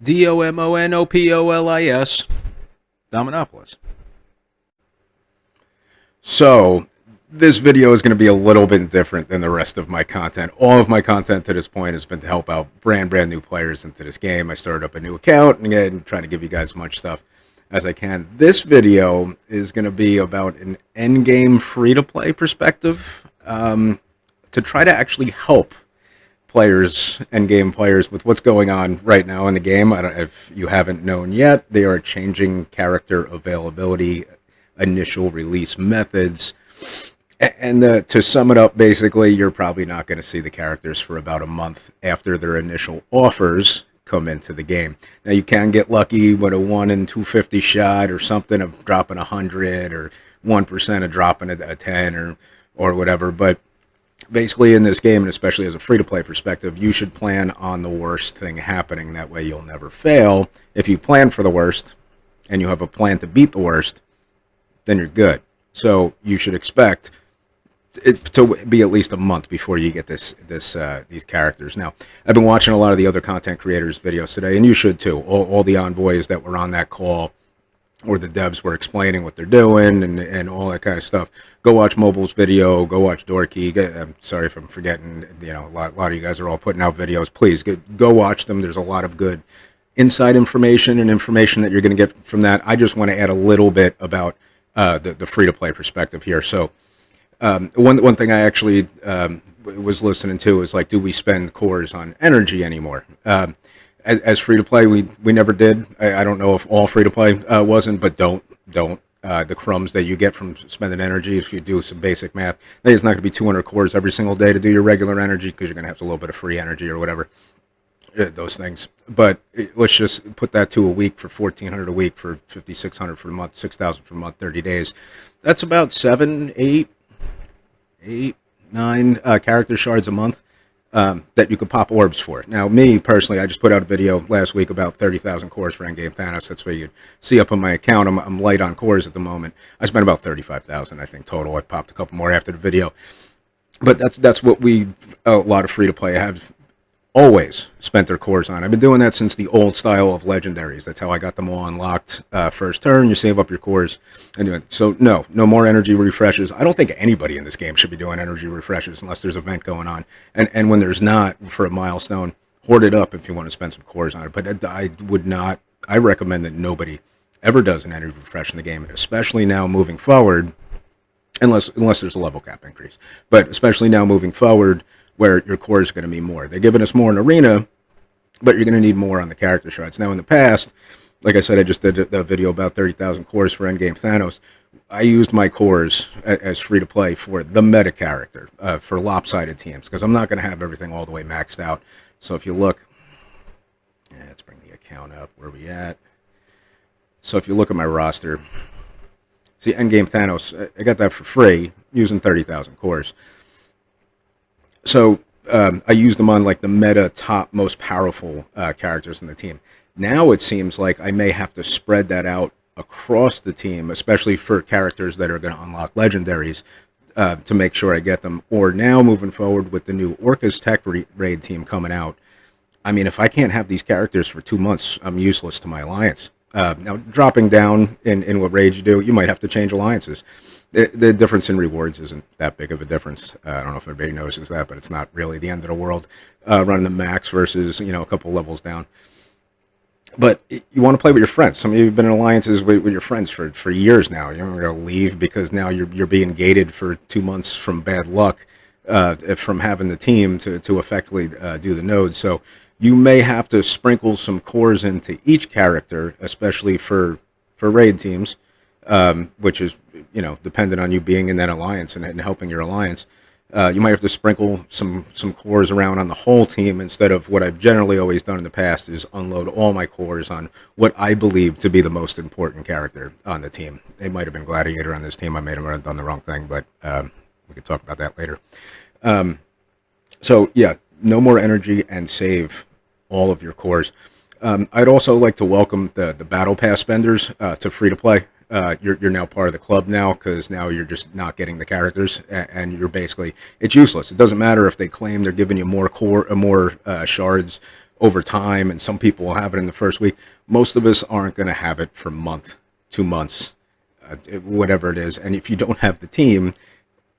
DOMONOPOLIS, Dominopoulos. So, this video is going to be a little bit different than the rest of my content. All of my content to this point has been to help out brand new players into this game. I started up a new account and again, trying to give you guys as much stuff as I can. This video is going to be about an endgame free-to-play perspective to try to actually help players, endgame players, with what's going on right now in the game. I don't, if you haven't known yet, they are changing character availability, initial release methods, and to sum it up, basically, you're probably not going to see the characters for about a month after their initial offers come into the game. Now, you can get lucky with a 1 in 250 shot or something of dropping 100 or 1% of dropping a 10 or whatever, but basically in this game, and especially as a free-to-play perspective, you should plan on the worst thing happening. That way you'll never fail. If you plan for the worst and you have a plan to beat the worst, then you're good. So you should expect it to be at least a month before you get these characters. Now, I've been watching a lot of the other content creators' videos today, and you should too. All the envoys that were on that call, or the devs were explaining what they're doing and all that kind of stuff. Go watch Mobile's video. Go watch Dorky. I'm sorry if I'm forgetting. You know, a lot of you guys are all putting out videos. Please go watch them. There's a lot of good inside information and information that you're going to get from that. I just want to add a little bit about the free-to-play perspective here. So one thing I actually was listening to is like, do we spend cores on energy anymore? As free-to-play, we never did. I don't know if all free-to-play wasn't, but don't. The crumbs that you get from spending energy, if you do some basic math, it's not going to be 200 cores every single day to do your regular energy, because you're going to have a little bit of free energy or whatever, those things. But let's just put that to a week for 1,400 a week, for 5,600 for a month, 6,000 for a month, 30 days. That's about 7, 8, 9 character shards a month. That you could pop orbs for. Now, me, personally, I just put out a video last week about 30,000 cores for Endgame Thanos. That's what you'd see up on my account. I'm light on cores at the moment. I spent about 35,000, I think, total. I popped a couple more after the video. But that's what a lot of free-to-play have always spent their cores on. I've been doing that since the old style of legendaries. That's how I got them all unlocked first turn. You save up your cores. So no more energy refreshes. I don't think anybody in this game should be doing energy refreshes unless there's an event going on. And when there's not, for a milestone, hoard it up if you want to spend some cores on it. But I recommend that nobody ever does an energy refresh in the game, especially now moving forward, unless there's a level cap increase. But especially now moving forward, where your cores are going to be more. They're giving us more in Arena, but you're going to need more on the character shards. Now, in the past, like I said, I just did a video about 30,000 cores for Endgame Thanos. I used my cores as free-to-play for the meta character, for lopsided teams, because I'm not going to have everything all the way maxed out. So if you look, let's bring the account up. Where are we at? So if you look at my roster, see, Endgame Thanos, I got that for free using 30,000 cores. So I used them on like the meta top most powerful characters in the team. Now it seems like I may have to spread that out across the team, especially for characters that are going to unlock legendaries, to make sure I get them. Or now moving forward with the new Orca's Tech raid team coming out, I mean, if I can't have these characters for 2 months, I'm useless to my alliance. Now, dropping down in what raid you do, you might have to change alliances. The difference in rewards isn't that big of a difference. I don't know if everybody notices that, but it's not really the end of the world, running the max versus, a couple levels down. But you want to play with your friends. Some of you have been in alliances with your friends for years now. You're not going to leave because now you're being gated for 2 months from bad luck, from having the team to effectively do the nodes. So you may have to sprinkle some cores into each character, especially for raid teams, which is, dependent on you being in that alliance and helping your alliance. You might have to sprinkle some cores around on the whole team, instead of what I've generally always done in the past is unload all my cores on what I believe to be the most important character on the team. It might have been Gladiator on this team. I may have done the wrong thing, but we could talk about that later. So yeah, no more energy, and save all of your cores. I'd also like to welcome the Battle Pass spenders to free-to-play. You're now part of the club now, because now you're just not getting the characters, and you're basically, it's useless. It doesn't matter if they claim they're giving you more shards over time, and some people will have it in the first week. Most of us aren't going to have it for a month, 2 months, whatever it is. And if you don't have the team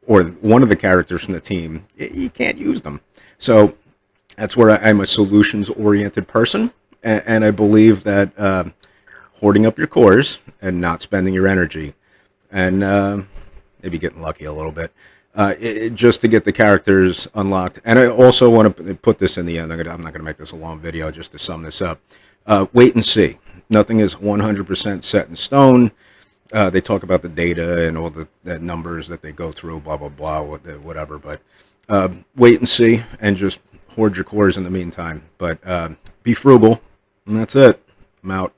or one of the characters from the team, you can't use them. So that's where I'm a solutions-oriented person, and I believe that hoarding up your cores and not spending your energy, and maybe getting lucky a little bit, just to get the characters unlocked. And I also want to put this in the end. I'm not going to make this a long video, just to sum this up. Wait and see. Nothing is 100% set in stone. They talk about the data and all the numbers that they go through, blah, blah, blah, whatever. But wait and see, and just hoard your cores in the meantime. But be frugal, and that's it. I'm out.